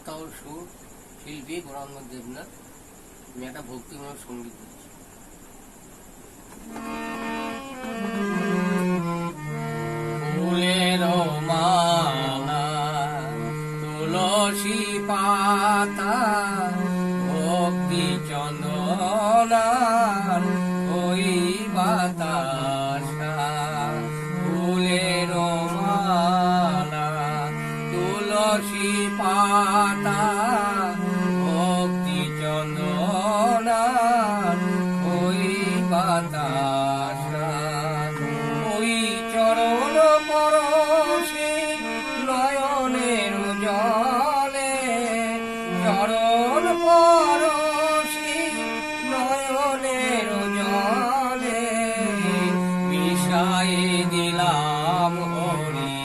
কথা ও সুর শিল্পী বরানন্দ দেবনাথ। আমি একটা ভক্তিমূলক সঙ্গীত করছি। ফুলের মালা তুলসী পাতা ভক্তি চন্দনার ওই বাতাসা। ফুলের মালা তুলসী পাতা ভক্তি চন্দনার ওই বাতাসা। ওই চরণ পরশে নয়নের জলে, চরণ পরশে নয়নের জলে মিশায়ে দিলাম হরি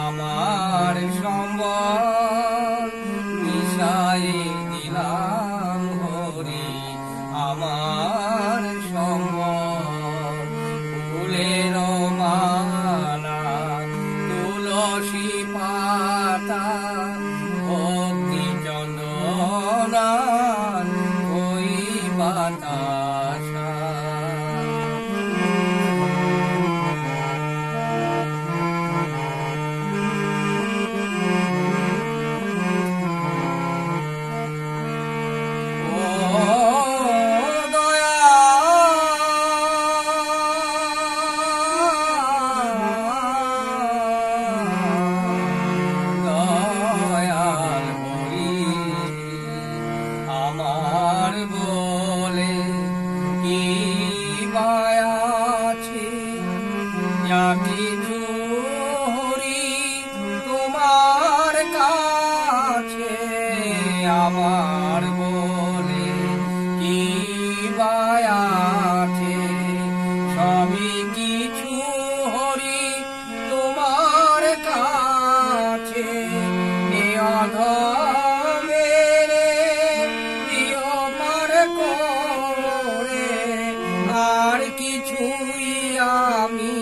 আমার সম্বল। মিশায়ে দিলাম হরি আমার সম্বল। ফুলের মালা তুলসী পাতা ভক্তি চন্দনার ওই বাতাসা। আমার বলে কি মায়াছে, যা কিছু হরি তোমার কাছে। আমার বলে কি মায়াছে, সবই কিছু হরি তোমার কাছে। এ অধমেরে আর কিছুই আমি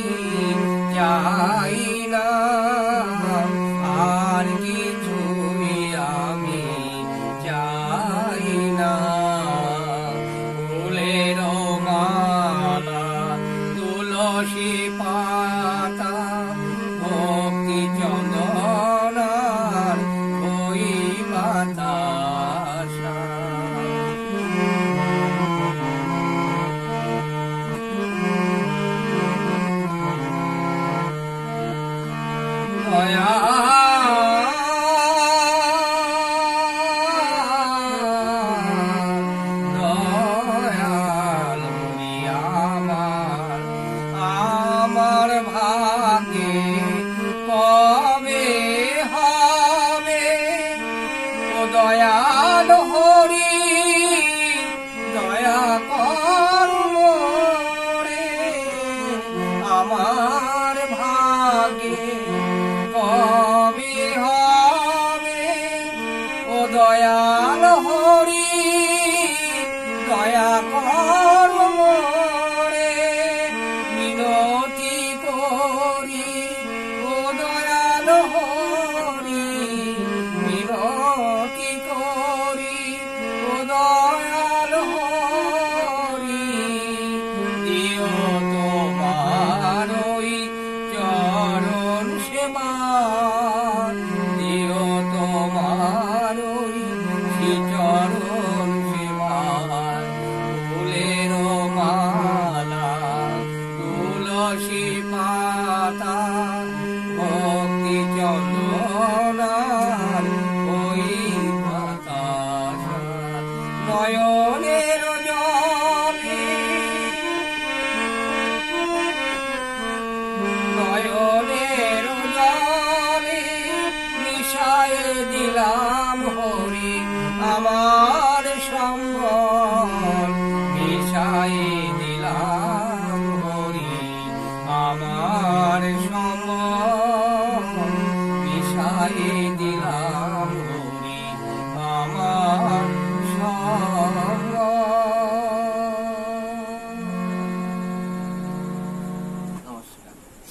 চাই না, আর কিছুই আমি চাই না। ফুলের মালা তুলসী পাতা ভক্তি চন্দনার ওই বাতাসা। দয়াল হরি আমার ভাগ্যে কবে হবে ও দয়াল হরি, দয়া করো রে। আমার ভাগ্যে কবে হবে ও দয়া